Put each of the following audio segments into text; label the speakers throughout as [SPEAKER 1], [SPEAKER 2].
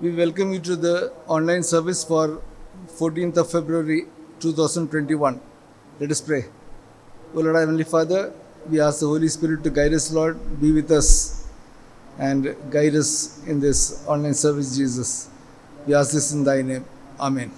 [SPEAKER 1] We welcome you to the online service for 14th of February 2021. Let us pray. O Lord, our Heavenly Father, we ask the Holy Spirit to guide us, Lord. Be with us and guide us in this online service, Jesus. We ask this in Thy name. Amen.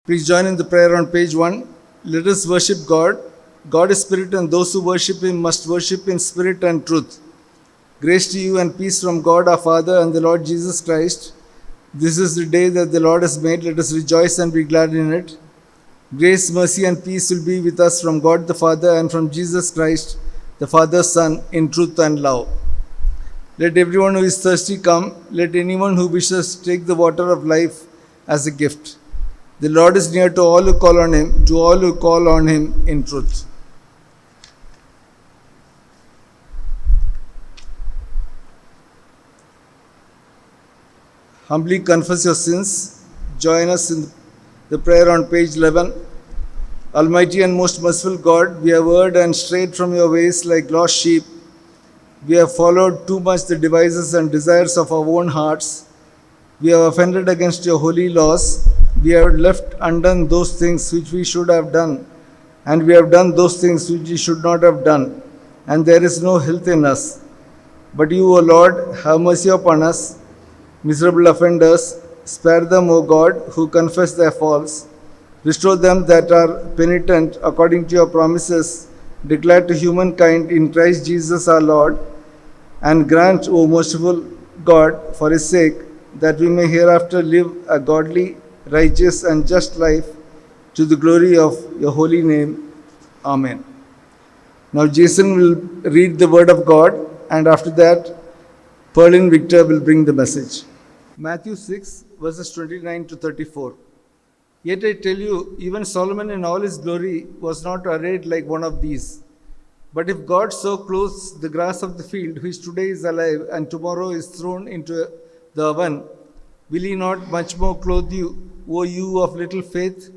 [SPEAKER 1] Please join in the prayer on page 1. Let us worship God. God is spirit, and those who worship Him must worship in spirit and truth. Grace to you and peace from God our Father and the Lord Jesus Christ. This is the day that the Lord has made. Let us rejoice and be glad in it. Grace, mercy, and peace will be with us from God the Father and from Jesus Christ, the Father's Son, in truth and love. Let everyone who is thirsty come. Let anyone who wishes take the water of life as a gift. The Lord is near to all who call on Him, to all who call on Him in truth. Humbly confess your sins. Join us in the prayer on page 11. Almighty and most merciful God, we have erred and strayed from your ways like lost sheep. We have followed too much the devices and desires of our own hearts. We have offended against your holy laws. We have left undone those things which we should have done, and we have done those things which we should not have done, and there is no health in us. But you, O Lord, have mercy upon us, miserable offenders. Spare them, O God, who confess their faults. Restore them that are penitent according to your promises declared to humankind in Christ Jesus our Lord. And grant, O merciful God for his sake, that we may hereafter live a godly, righteous, and just life to the glory of your holy name. Amen. Now Jason will read the word of God, and after that, Perlin Victor will bring the message. Matthew 6, verses 29 to 34. Yet I tell you, even Solomon in all his glory was not arrayed like one of these. But if God so clothes the grass of the field, which today is alive and tomorrow is thrown into the oven, will he not much more clothe you, O you of little faith?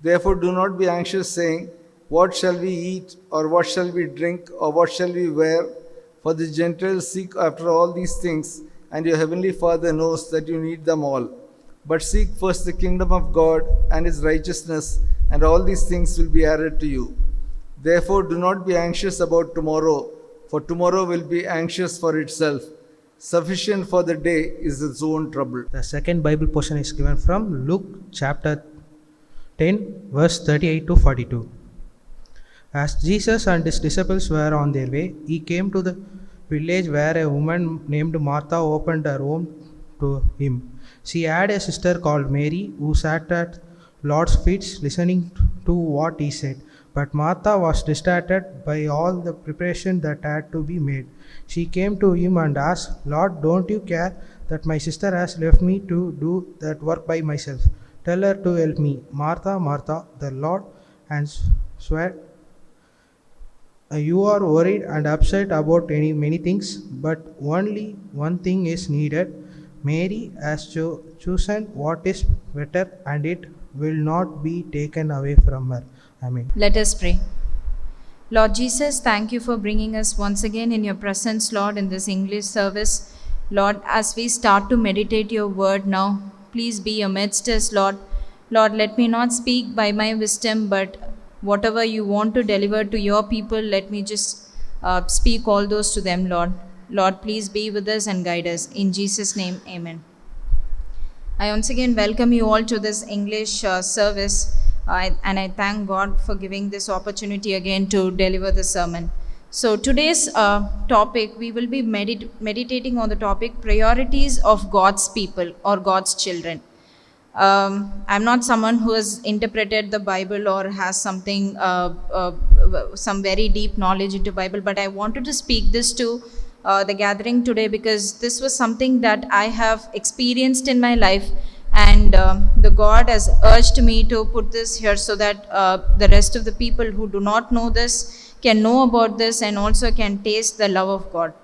[SPEAKER 1] Therefore do not be anxious, saying, what shall we eat, or what shall we drink, or what shall we wear? For the Gentiles seek after all these things, and your heavenly Father knows that you need them all. But seek first the kingdom of God and his righteousness, and all these things will be added to you. Therefore do not be anxious about tomorrow, for tomorrow will be anxious for itself. Sufficient for the day is its own trouble.
[SPEAKER 2] The second Bible portion is given from Luke chapter 10, verse 38 to 42. As Jesus and his disciples were on their way, he came to the village where a woman named Martha opened her home to him. She had a sister called Mary who sat at Lord's feet listening to what he said. But Martha was distracted by all the preparation that had to be made. She came to him and asked, Lord, don't you care that my sister has left me to do that work by myself? Tell her to help me. Martha, Martha, the Lord answered, you are worried and upset about many things, but only one thing is needed. Mary has chosen what is better, and it will not be taken away from her. Amen.
[SPEAKER 3] Let us pray. Lord Jesus, thank you for bringing us once again in your presence, Lord, in this English service. Lord, as we start to meditate your word now, please be amidst us, Lord. Lord, let me not speak by my wisdom, but whatever you want to deliver to your people, let me just speak all those to them, Lord. Lord, please be with us and guide us. In Jesus' name, amen. I once again welcome you all to this English service. And I thank God for giving this opportunity again to deliver the sermon. So today's topic, we will be meditating on the topic priorities of God's people or God's children. I'm not someone who has interpreted the Bible or has something, some very deep knowledge into Bible, but I wanted to speak this to the gathering today because this was something that I have experienced in my life. And the God has urged me to put this here so that the rest of the people who do not know this can know about this and also can taste the love of God.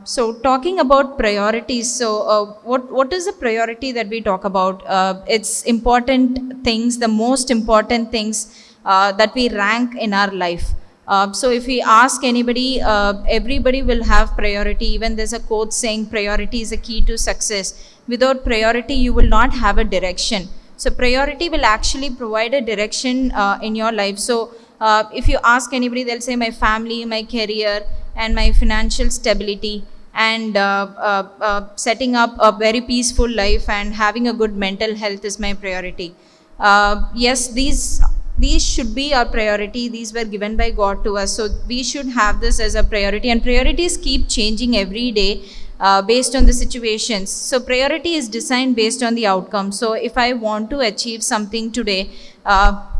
[SPEAKER 3] So talking about priorities, so what is the priority that we talk about? It's important things, the most important things that we rank in our life. So if we ask anybody, everybody will have priority. Even there's a quote saying priority is a key to success. Without priority, you will not have a direction. So priority will actually provide a direction in your life. So if you ask anybody, they'll say my family, my career, and my financial stability, and setting up a very peaceful life and having a good mental health is my priority. Yes, these should be our priority. These were given by God to us. So we should have this as a priority. And priorities keep changing every day. Based on the situations. So priority is designed based on the outcome. So if I want to achieve something today,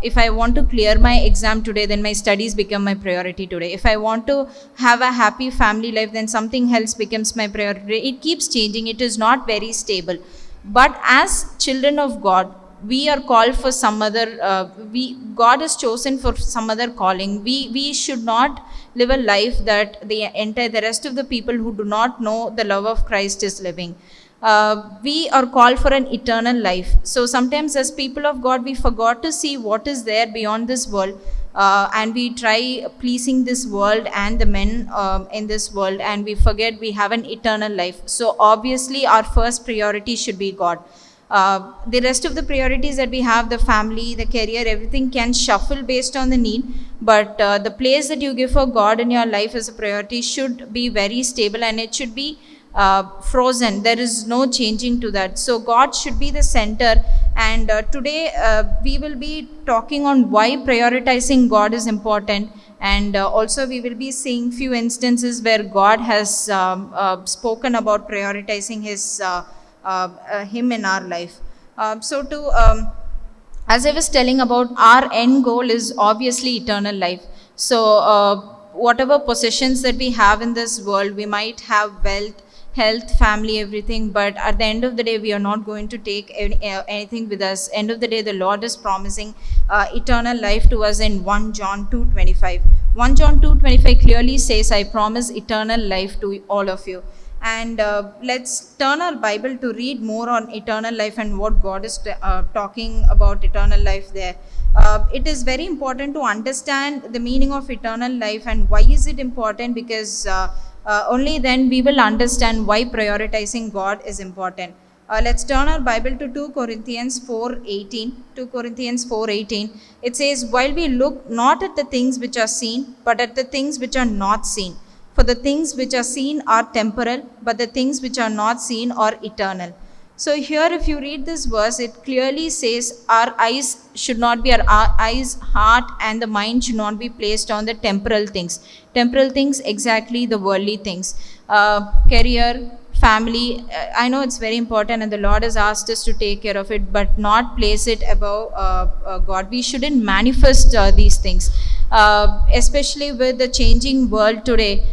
[SPEAKER 3] if I want to clear my exam today, then my studies become my priority today. If I want to have a happy family life, then something else becomes my priority. It keeps changing. It is not very stable. But as children of God, we are called for some other, God has chosen for some other calling. We should not live a life that the rest of the people who do not know the love of Christ is living. We are called for an eternal life. So sometimes as people of God, we forgot to see what is there beyond this world. And we try pleasing this world and the men in this world, and we forget we have an eternal life. So obviously our first priority should be God. The rest of the priorities that we have, the family, the career, everything can shuffle based on the need, but the place that you give for God in your life as a priority should be very stable, and it should be frozen. There is no changing to that. So God should be the center, and today we will be talking on why prioritizing God is important And also we will be seeing few instances where God has spoken about prioritizing him in our life. As I was telling about, our end goal is obviously eternal life. So, whatever possessions that we have in this world, we might have wealth, health, family, everything, but at the end of the day, we are not going to take anything with us. End of the day, the Lord is promising eternal life to us in 1 John 2:25. 1 John 2:25 clearly says, I promise eternal life to all of you. And let's turn our Bible to read more on eternal life and what God is talking about eternal life there. It is very important to understand the meaning of eternal life. And why is it important? Because only then we will understand why prioritizing God is important. Let's turn our Bible to 2 Corinthians 4:18. 2 Corinthians 4:18. It says, while we look not at the things which are seen, but at the things which are not seen. For the things which are seen are temporal, but the things which are not seen are eternal. So here, if you read this verse, it clearly says our eyes should not be, our eyes, heart, and the mind should not be placed on the temporal things. Temporal things, exactly the worldly things. Career, family, I know it's very important and the Lord has asked us to take care of it, but not place it above God. We shouldn't manifest these things. Especially with the changing world today,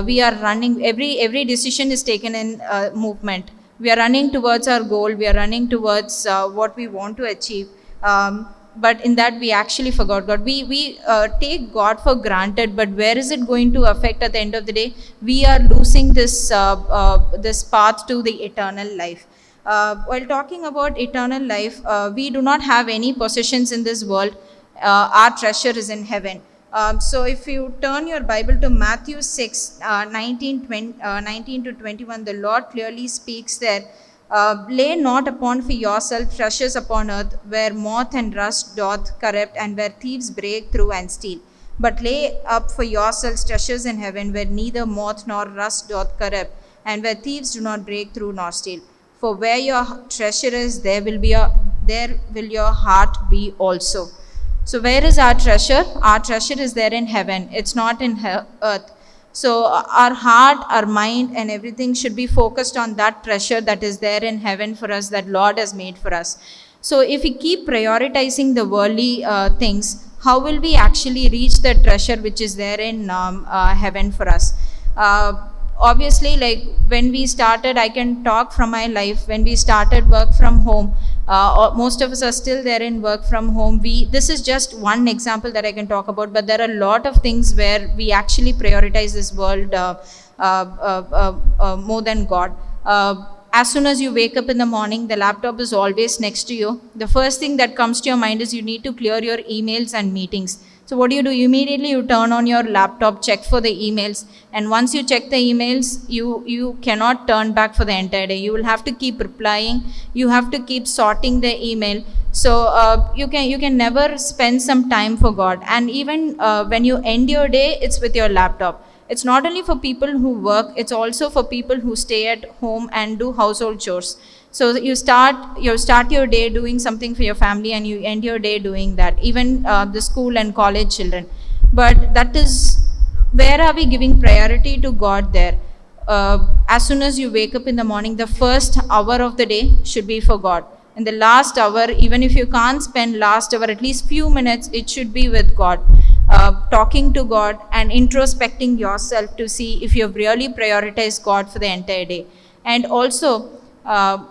[SPEAKER 3] we are running, every decision is taken in movement. We are running towards our goal, we are running towards what we want to achieve, but in that we actually forgot God. We take God for granted, but where is it going to affect at the end of the day? We are losing this path to the eternal life. While talking about eternal life, we do not have any possessions in this world. Our treasure is in heaven. So if you turn your Bible to Matthew 6, 19 to 21, the Lord clearly speaks there. Lay not upon for yourself treasures upon earth, where moth and rust doth corrupt, and where thieves break through and steal. But lay up for yourselves treasures in heaven, where neither moth nor rust doth corrupt, and where thieves do not break through nor steal. For where your treasure is, there will your heart be also. So where is our treasure? Our treasure is there in heaven. It's not in earth. So our heart, our mind, and everything should be focused on that treasure that is there in heaven for us, that Lord has made for us. So if we keep prioritizing the worldly things, how will we actually reach the treasure which is there in heaven for us? Obviously, like when we started, I can talk from my life. When we started work from home, most of us are still there in work from home. This is just one example that I can talk about, but there are a lot of things where we actually prioritize this world more than God. As soon as you wake up in the morning, the laptop is always next to you. The first thing that comes to your mind is you need to clear your emails and meetings. So what do? Immediately you turn on your laptop, check for the emails, and once you check the emails, you cannot turn back for the entire day. You will have to keep replying. You have to keep sorting the email. So you can never spend some time for God. And even when you end your day, it's with your laptop. It's not only for people who work, it's also for people who stay at home and do household chores. So you start your day doing something for your family, and you end your day doing that. Even the school and college children. But that is, where are we giving priority to God there? As soon as you wake up in the morning, the first hour of the day should be for God. In the last hour, even if you can't spend last hour, at least few minutes, it should be with God. Talking to God and introspecting yourself to see if you have really prioritized God for the entire day. And also,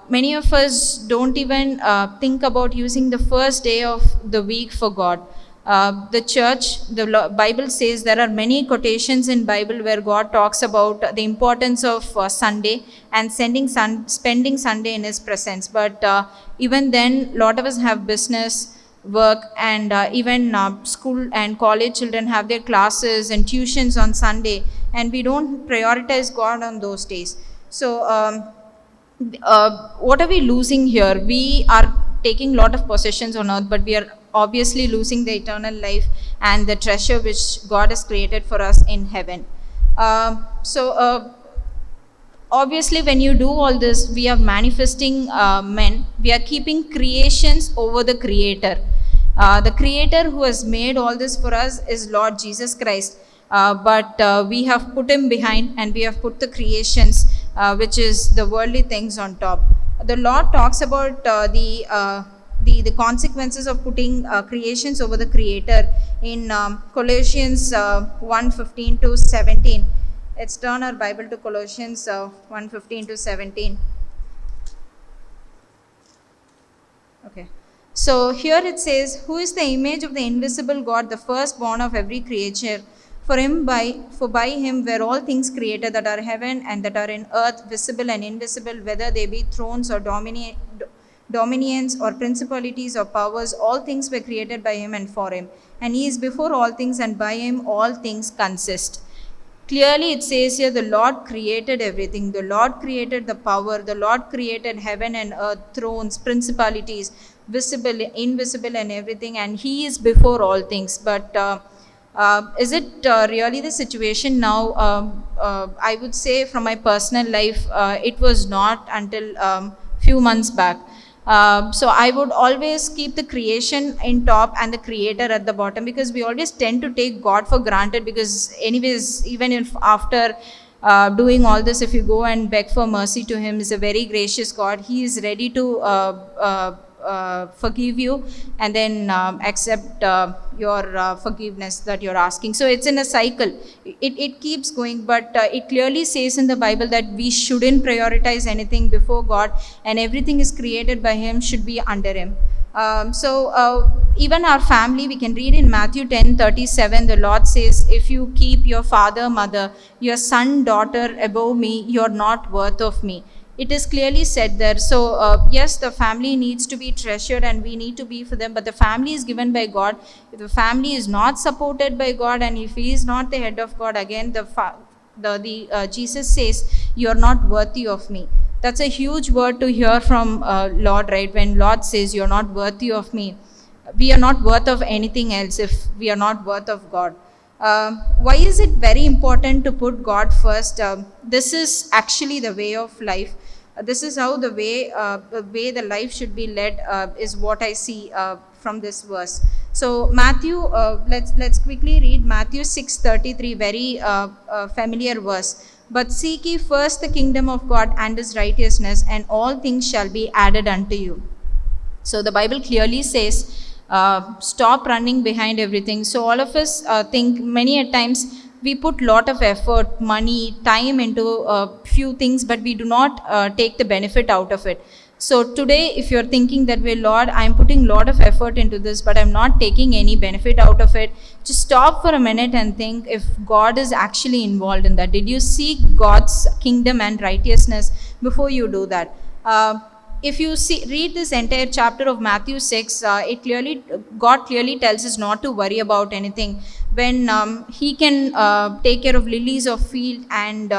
[SPEAKER 3] many of us don't even think about using the first day of the week for God. The church, the Bible says there are many quotations in Bible where God talks about the importance of Sunday and spending Sunday in His presence. But even then, a lot of us have business, work, and even school and college children have their classes and tuitions on Sunday, and we don't prioritize God on those days. So what are we losing here? We are taking a lot of possessions on earth, but we are obviously losing the eternal life and the treasure which God has created for us in heaven. Obviously, when you do all this, we are manifesting men. We are keeping creations over the Creator. The creator who has made all this for us is Lord Jesus Christ. But we have put him behind, and we have put the creations, which is the worldly things, on top. The Lord talks about the consequences of putting creations over the creator in Colossians 1:15 to 17. Let's turn our Bible to Colossians 1:15 to 17. Okay. So here it says, "Who is the image of the invisible God, the firstborn of every creature? For by him were all things created that are heaven and that are in earth, visible and invisible, whether they be thrones or dominions or principalities or powers. All things were created by him and for him. And he is before all things, and by him all things consist." Clearly, it says here the Lord created everything. The Lord created the power. The Lord created heaven and earth, thrones, principalities, visible, invisible, and everything. And He is before all things. But is it really the situation now? I would say, from my personal life, it was not until few months back. So I would always keep the creation in top and the creator at the bottom, because we always tend to take God for granted, because anyways, even if after doing all this, if you go and beg for mercy to him, is a very gracious God. He is ready to forgive you and then accept your forgiveness that you're asking. So it's in a cycle. It keeps going, but it clearly says in the Bible that we shouldn't prioritize anything before God, and everything is created by him should be under him. Even our family, we can read in Matthew 10:37, the Lord says, "If you keep your father, mother, your son, daughter above me, you're not worth of me." It is clearly said there. So yes, the family needs to be treasured, and we need to be for them, but the family is given by God. If the family is not supported by God, and if he is not the head of God, again Jesus says, "You're not worthy of me." That's a huge word to hear from Lord, right? When Lord says, "You're not worthy of me," we are not worth of anything else if we are not worth of God. Why is it very important to put God first? This is actually the way of life. This is how the way the life should be led, is what I see from this verse. So Matthew, let's quickly read Matthew 6:33, very familiar verse. "But seek ye first the kingdom of God and his righteousness, and all things shall be added unto you." So the Bible clearly says, stop running behind everything. So all of us think many a times we put lot of effort, money, time into few things, but we do not take the benefit out of it. So today, if you're thinking that way, "Lord, I'm putting lot of effort into this, but I'm not taking any benefit out of it," just stop for a minute and think if God is actually involved in that. Did you seek God's kingdom and righteousness before you do that? If you read this entire chapter of Matthew 6, God clearly tells us not to worry about anything. When he can take care of lilies of field and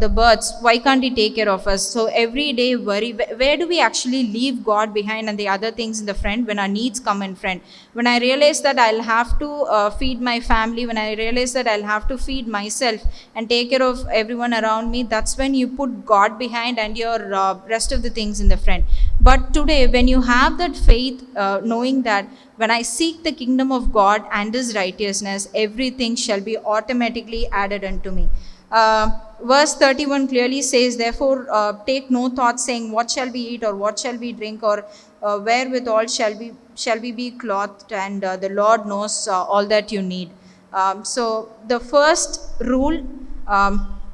[SPEAKER 3] the birds, why can't he take care of us? So every day worry. Where do we actually leave God behind and the other things in the front when our needs come in front? When I realize that I'll have to feed my family, when I realize that I'll have to feed myself and take care of everyone around me, that's when you put God behind and your rest of the things in the front. But today, when you have that faith, knowing that when I seek the kingdom of God and his righteousness, everything shall be automatically added unto me. Verse 31 clearly says, "Therefore take no thought, saying, What shall we eat, or what shall we drink, or wherewithal shall we be clothed? And the Lord knows all that you need." So the first rule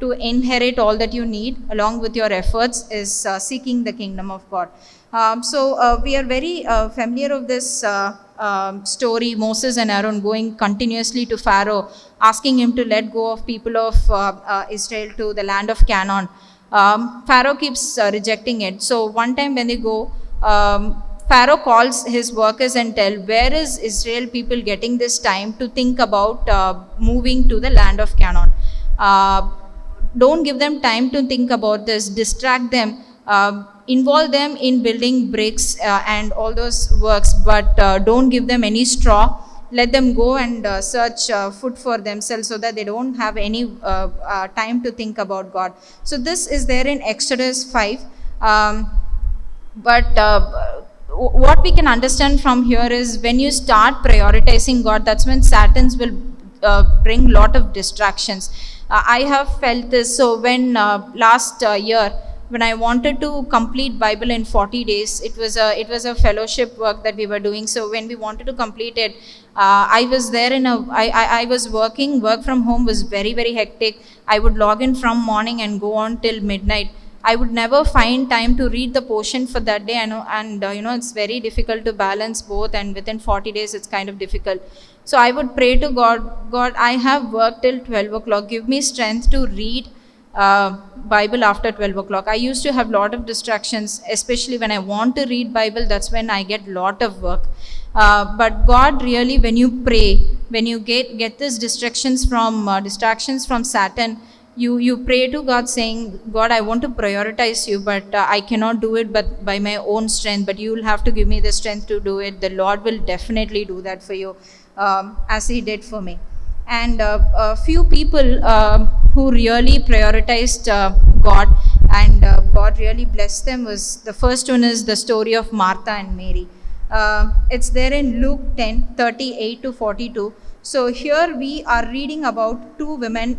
[SPEAKER 3] to inherit all that you need along with your efforts is seeking the kingdom of God. So we are very familiar of this story, Moses and Aaron going continuously to Pharaoh, asking him to let go of people of Israel to the land of Canaan. Pharaoh keeps rejecting it. So one time when they go, Pharaoh calls his workers and tell, "Where is Israel people getting this time to think about moving to the land of Canaan? Don't give them time to think about this. Distract them. Involve them in building bricks and all those works, but don't give them any straw. Let them go and search food for themselves, so that they don't have any time to think about God." So this is there in Exodus 5. But what we can understand from here is when you start prioritizing God, that's when Satans will bring lot of distractions. I have felt this. So when last year, when I wanted to complete Bible in 40 days, it was a fellowship work that we were doing. So when we wanted to complete it, I was there I was working. Work from home was very, very hectic. I would log in from morning and go on till midnight. I would never find time to read the portion for that day. I know, and it's very difficult to balance both. And within 40 days, it's kind of difficult. So I would pray to God, God, I have worked till 12 o'clock. Give me strength to read Bible after 12 o'clock. I used to have lot of distractions, especially when I want to read Bible. That's when I get lot of work. But God really, when you pray, when you get these distractions from Satan, you pray to God saying, God, I want to prioritize you, but I cannot do it but by my own strength, but you will have to give me the strength to do it. The Lord will definitely do that for you, as he did for me. And a few people who really prioritized God, and God really blessed them, was the first one is the story of Martha and Mary. It's there in Luke 10:38 to 42. So here we are reading about two women.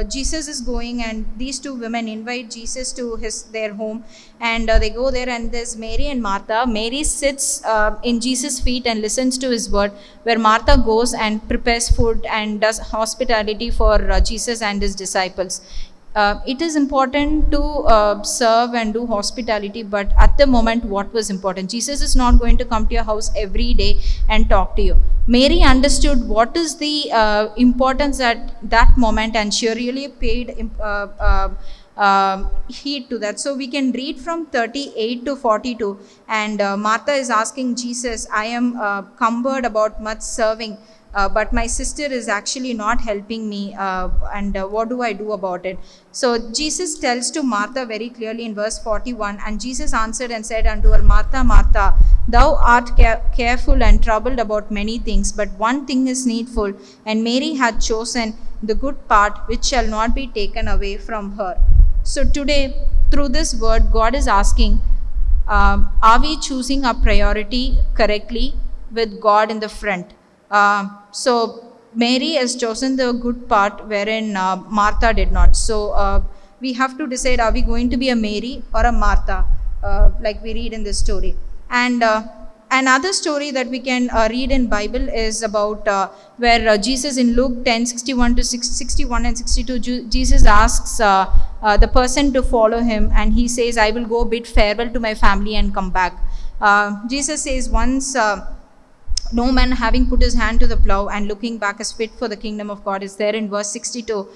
[SPEAKER 3] Jesus is going, and these two women invite Jesus to their home, and they go there, and there's Mary and Martha. Mary sits in Jesus' feet and listens to his word, where Martha goes and prepares food and does hospitality for Jesus and his disciples. It is important to serve and do hospitality, but at the moment, what was important? Jesus is not going to come to your house every day and talk to you. Mary understood what is the importance at that moment, and she really paid heed to that. So we can read from 38 to 42, and Martha is asking Jesus, I am cumbered about much serving. But my sister is actually not helping me, and what do I do about it? So Jesus tells to Martha very clearly in verse 41, and Jesus answered and said unto her, Martha, Martha, thou art careful and troubled about many things, but one thing is needful, and Mary hath chosen the good part, which shall not be taken away from her. So today, through this word, God is asking, are we choosing our priority correctly with God in the front? So Mary has chosen the good part, wherein Martha did not. So we have to decide, are we going to be a Mary or a Martha, like we read in this story. And another story that we can read in Bible is about where Jesus in Luke 10:61 to 61 and 62, Jesus asks the person to follow him, and he says, I will go bid farewell to my family and come back. Jesus says, once no man having put his hand to the plow and looking back is fit for the kingdom of God, is there in verse 62.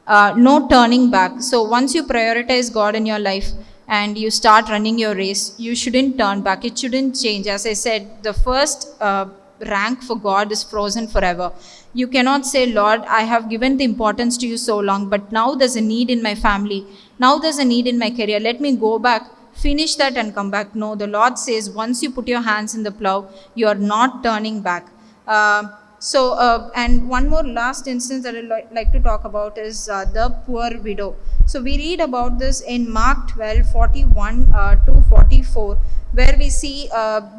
[SPEAKER 3] No turning back. So once you prioritize God in your life and you start running your race, you shouldn't turn back. It shouldn't change. As I said, the first rank for God is frozen forever. You cannot say, Lord, I have given the importance to you so long, but now there's a need in my family. Now there's a need in my career. Let me go back, finish that and come back. No, the Lord says, once you put your hands in the plow, you are not turning back. And one more last instance that I'd like to talk about is the poor widow. So we read about this in Mark 12:41 to 44, where we see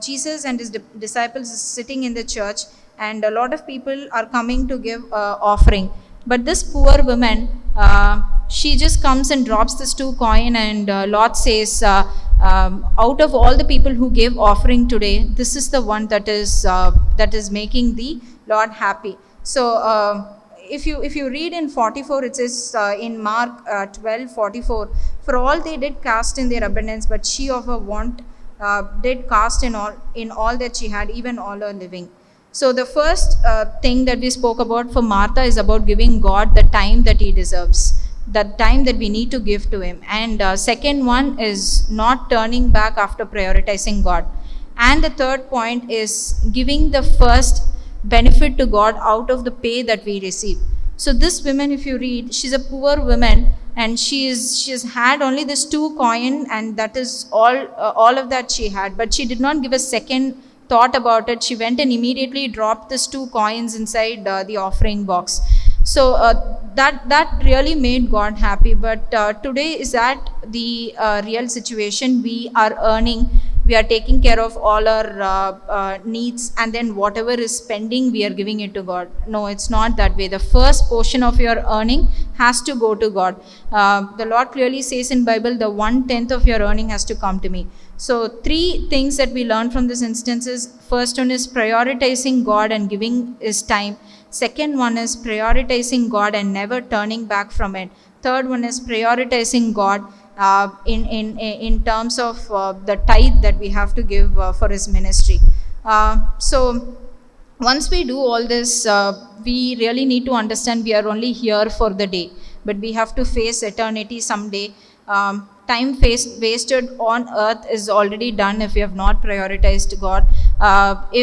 [SPEAKER 3] Jesus and his disciples sitting in the church, and a lot of people are coming to give offering. But this poor woman, she just comes and drops this 2 coin, and Lord says, out of all the people who gave offering today, this is the one that is making the Lord happy. So if you read in 44, it says in Mark 12:44, for all they did cast in their abundance, but she of her want did cast in all that she had, even all her living. So the first thing that we spoke about for Martha is about giving God the time that he deserves, the time that we need to give to him. And second one is not turning back after prioritizing God. And the third point is giving the first benefit to God out of the pay that we receive. So this woman, if you read, she's a poor woman, and she has had only this 2 coin, and that is all of that she had. But she did not give a second thought about it. She went and immediately dropped this 2 coins inside the offering box. So that really made God happy. But today, is that the real situation? We are earning, we are taking care of all our needs, and then whatever is spending, we are giving it to God. No, it's not that way. The first portion of your earning has to go to God. The Lord clearly says in Bible, the 1/10 of your earning has to come to me. So 3 things that we learn from this instance is, first one is prioritizing God and giving his time. Second one is prioritizing God and never turning back from it. Third one is prioritizing God in terms of the tithe that we have to give for his ministry. So once we do all this, we really need to understand we are only here for the day, but we have to face eternity someday. Time wasted on earth is already done if you have not prioritized God.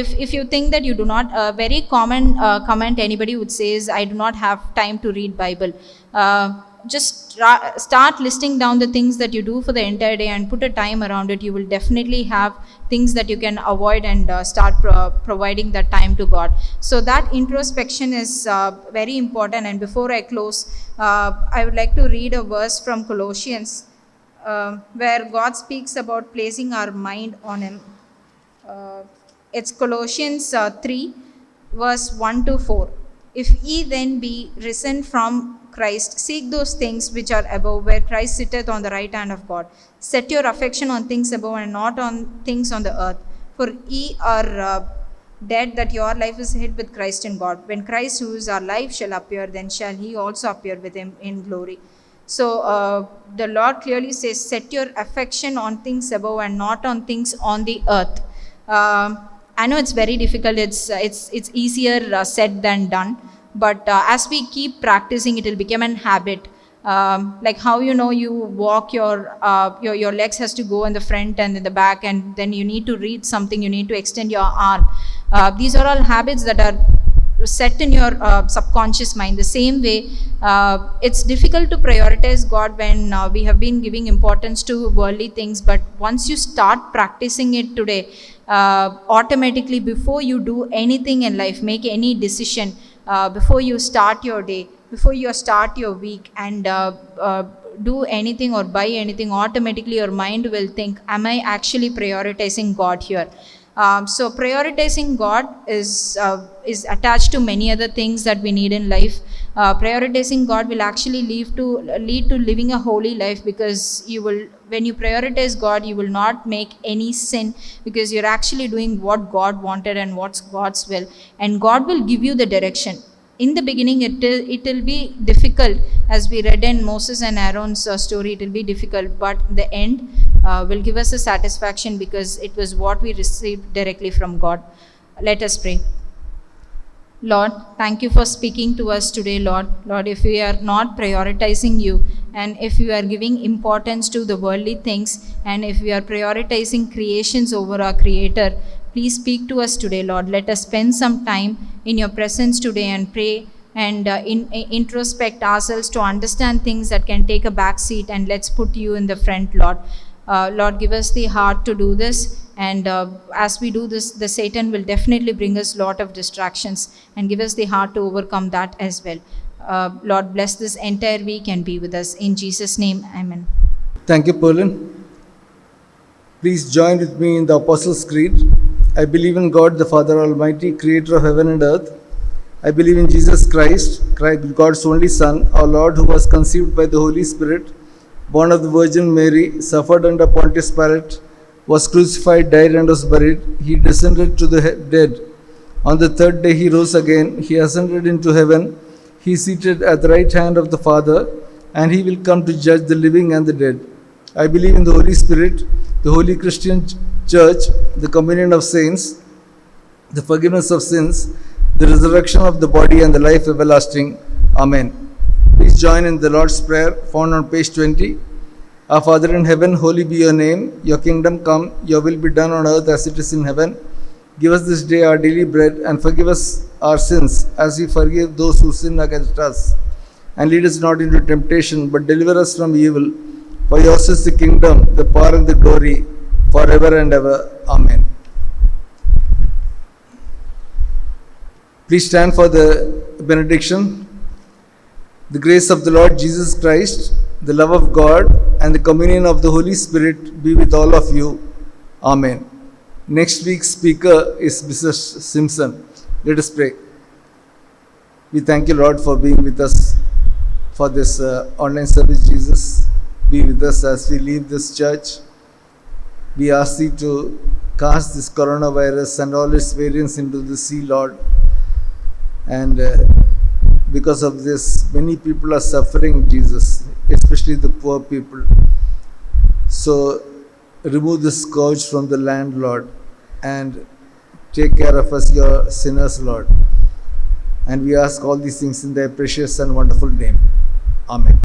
[SPEAKER 3] If you think that you do not, very common comment anybody would say is, I do not have time to read Bible. Just start listing down the things that you do for the entire day and put a time around it. You will definitely have things that you can avoid and start providing that time to God. So that introspection is very important. And before I close, I would like to read a verse from Colossians where God speaks about placing our mind on him. It's Colossians 3 verse 1 to 4. If ye then be risen from Christ, seek those things which are above, where Christ sitteth on the right hand of God. Set your affection on things above and not on things on the earth. For ye are dead, that your life is hid with Christ in God. When Christ, who is our life, shall appear, then shall he also appear with him in glory. So the Lord clearly says, set your affection on things above and not on things on the earth. I know it's very difficult. It's easier said than done. But as we keep practicing, it will become an habit. Like how you walk, your legs has to go in the front and in the back, and then you need to read something, you need to extend your arm. These are all habits that are set in your subconscious mind. The same way, it's difficult to prioritize God when we have been giving importance to worldly things. But once you start practicing it today, automatically, before you do anything in life, make any decision, before you start your day, before you start your week, and do anything or buy anything, automatically your mind will think, am I actually prioritizing God here? So prioritizing God is attached to many other things that we need in life. Prioritizing God will actually lead to living a holy life, because when you prioritize God, you will not make any sin, because you're actually doing what God wanted and what's God's will, and God will give you the direction. In the beginning, it will be difficult, as we read in Moses and Aaron's story. It will be difficult, but the end will give us a satisfaction, because it was what we received directly from God. Let us pray. Lord, thank you for speaking to us today, Lord. Lord, if we are not prioritizing you, and if we are giving importance to the worldly things, and if we are prioritizing creations over our Creator, please speak to us today, Lord. Let us spend some time in your presence today and pray and introspect ourselves to understand things that can take a back seat, and let's put you in the front, Lord. Lord, give us the heart to do this. And as we do this, the Satan will definitely bring us a lot of distractions, and give us the heart to overcome that as well. Lord, bless this entire week and be with us. In Jesus' name, amen.
[SPEAKER 1] Thank you, Pauline. Please join with me in the Apostles' Creed. I believe in God, the Father Almighty, creator of heaven and earth. I believe in Jesus Christ, God's only Son, our Lord, who was conceived by the Holy Spirit, born of the Virgin Mary, suffered under Pontius Pilate, was crucified, died, and was buried. He descended to the dead. On the third day he rose again. He ascended into heaven. He is seated at the right hand of the Father, and he will come to judge the living and the dead. I believe in the Holy Spirit, the Holy Christian Church, the communion of saints, the forgiveness of sins, the resurrection of the body, and the life everlasting. Amen. Please join in the Lord's Prayer found on page 20. Our Father in heaven, holy be your name. Your kingdom come, your will be done on earth as it is in heaven. Give us this day our daily bread, and forgive us our sins as we forgive those who sin against us. And lead us not into temptation, but deliver us from evil. For yours is the kingdom, the power, and the glory, forever and ever. Amen. Please stand for the benediction. The grace of the Lord Jesus Christ, the love of God, and the communion of the Holy Spirit be with all of you. Amen. Next week's speaker is Mr. Simpson. Let us pray. We thank you, Lord, for being with us for this online service, Jesus. Be with us as we leave this church. We ask thee to cast this coronavirus and all its variants into the sea, Lord. And because of this, many people are suffering, Jesus, especially the poor people. So remove the scourge from the land, Lord, and take care of us, your sinners, Lord. And we ask all these things in thy precious and wonderful name. Amen.